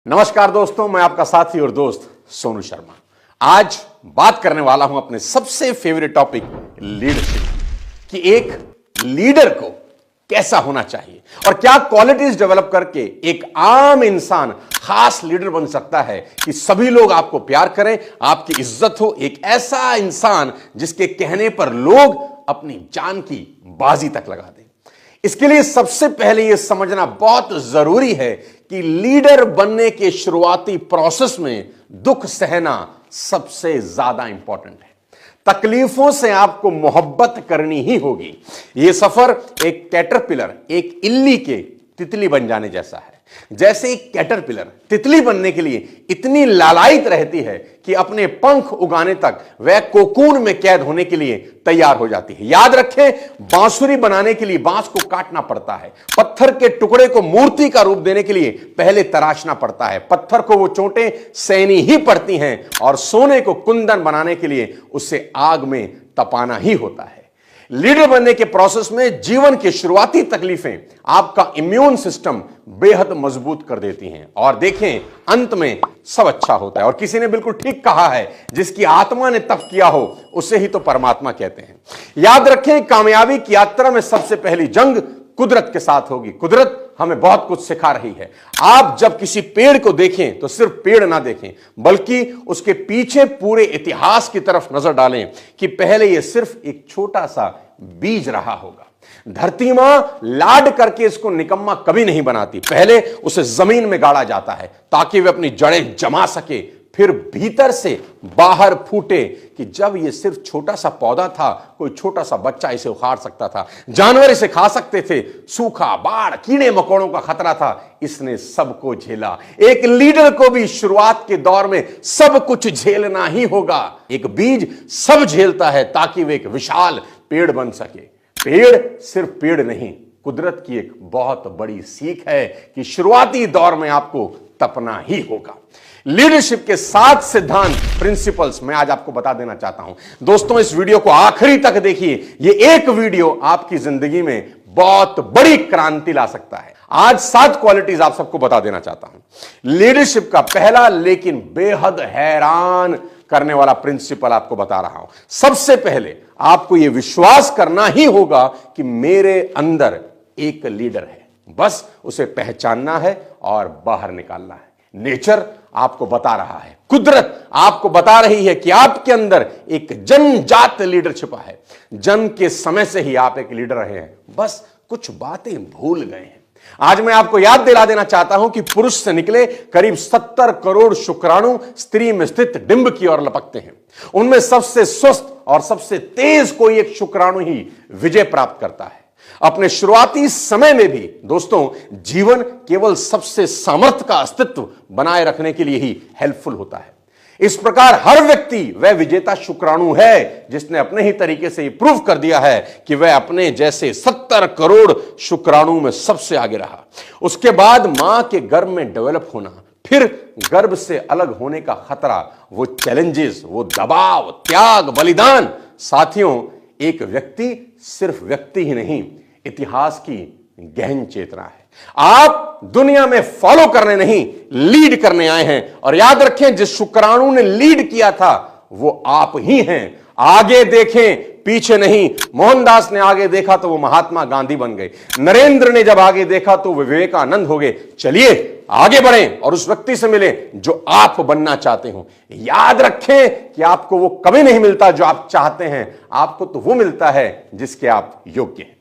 नमस्कार दोस्तों, मैं आपका साथी और दोस्त सोनू शर्मा। आज बात करने वाला हूं अपने सबसे फेवरेट टॉपिक लीडरशिप कि एक लीडर को कैसा होना चाहिए और क्या क्वालिटीज डेवलप करके एक आम इंसान खास लीडर बन सकता है कि सभी लोग आपको प्यार करें, आपकी इज्जत हो। एक ऐसा इंसान जिसके कहने पर लोग अपनी जान की बाजी तक लगा दें। इसके लिए सबसे पहले यह समझना बहुत जरूरी है कि लीडर बनने के शुरुआती प्रोसेस में दुख सहना सबसे ज्यादा इंपॉर्टेंट है। तकलीफों से आपको मोहब्बत करनी ही होगी। यह सफर एक कैटरपिलर, एक इल्ली के तितली बन जाने जैसा है। जैसे एक कैटरपिलर तितली बनने के लिए इतनी लालायित रहती है कि अपने पंख उगाने तक वह कोकून में कैद होने के लिए तैयार हो जाती है। याद रखें, बांसुरी बनाने के लिए बांस को काटना पड़ता है। पत्थर के टुकड़े को मूर्ति का रूप देने के लिए पहले तराशना पड़ता है। पत्थर को वो चोटें सहनी ही पड़ती हैं और सोने को कुंदन बनाने के लिए उसे आग में तपाना ही होता है। लीडर बनने के प्रोसेस में जीवन की शुरुआती तकलीफें आपका इम्यून सिस्टम बेहद मजबूत कर देती हैं और देखें, अंत में सब अच्छा होता है। और किसी ने बिल्कुल ठीक कहा है, जिसकी आत्मा ने तप किया हो उसे ही तो परमात्मा कहते हैं। याद रखें, कामयाबी की यात्रा में सबसे पहली जंग कुदरत के साथ होगी। कुदरत हमें बहुत कुछ सिखा रही है। आप जब किसी पेड़ को देखें तो सिर्फ पेड़ ना देखें, बल्कि उसके पीछे पूरे इतिहास की तरफ नजर डालें कि पहले यह सिर्फ एक छोटा सा बीज रहा होगा। धरती मां लाड करके इसको निकम्मा कभी नहीं बनाती। पहले उसे जमीन में गाड़ा जाता है ताकि वह अपनी जड़ें जमा सके, फिर भीतर से बाहर फूटे कि जब यह सिर्फ छोटा सा पौधा था, कोई छोटा सा बच्चा इसे उखाड़ सकता था, जानवर इसे खा सकते थे, सूखा, बाढ़, कीड़े मकोड़ों का खतरा था, इसने सबको झेला। एक लीडर को भी शुरुआत के दौर में सब कुछ झेलना ही होगा। एक बीज सब झेलता है ताकि वह एक विशाल पेड़ बन सके। पेड़ सिर्फ पेड़ नहीं, कुदरत की एक बहुत बड़ी सीख है कि शुरुआती दौर में आपको तपना ही होगा। लीडरशिप के 7 सिद्धांत, प्रिंसिपल्स मैं आज आपको बता देना चाहता हूं। दोस्तों, इस वीडियो को आखिरी तक देखिए। यह एक वीडियो आपकी जिंदगी में बहुत बड़ी क्रांति ला सकता है। आज 7 क्वालिटीज आप सबको बता देना चाहता हूं। लीडरशिप का पहला लेकिन बेहद हैरान करने वाला प्रिंसिपल आपको बता रहा हूं। सबसे पहले आपको यह विश्वास करना ही होगा कि मेरे अंदर एक लीडर है, बस उसे पहचानना है और बाहर निकालना है। नेचर आपको बता रहा है, कुदरत आपको बता रही है कि आपके अंदर एक जन्मजात लीडर छिपा है। जन्म के समय से ही आप एक लीडर रहे हैं, बस कुछ बातें भूल गए हैं। आज मैं आपको याद दिला देना चाहता हूं कि पुरुष से निकले करीब 70 करोड़ शुक्राणु स्त्री में स्थित डिंब की ओर लपकते हैं। उनमें सबसे स्वस्थ और सबसे तेज कोई एक शुक्राणु ही विजय प्राप्त करता है। अपने शुरुआती समय में भी दोस्तों, जीवन केवल सबसे सामर्थ्य का अस्तित्व बनाए रखने के लिए ही हेल्पफुल होता है। इस प्रकार हर व्यक्ति वह विजेता शुक्राणु है जिसने अपने ही तरीके से प्रूव कर दिया है कि वह अपने जैसे 70 करोड़ शुक्राणु में सबसे आगे रहा। उसके बाद मां के गर्भ में डेवलप होना, फिर गर्भ से अलग होने का खतरा, वो चैलेंजेस, वो दबाव, त्याग, बलिदान। साथियों, एक व्यक्ति सिर्फ व्यक्ति ही नहीं, इतिहास की गहन चेतना है। आप दुनिया में फॉलो करने नहीं, लीड करने आए हैं। और याद रखें, जिस शुक्राणु ने लीड किया था वो आप ही हैं। आगे देखें, पीछे नहीं। मोहनदास ने आगे देखा तो वो महात्मा गांधी बन गए। नरेंद्र ने जब आगे देखा तो वे विवेकानंद हो गए। चलिए आगे बढ़ें और उस व्यक्ति से मिलें जो आप बनना चाहते हो। याद रखें कि आपको वो कभी नहीं मिलता जो आप चाहते हैं, आपको तो वो मिलता है जिसके आप योग्य हैं।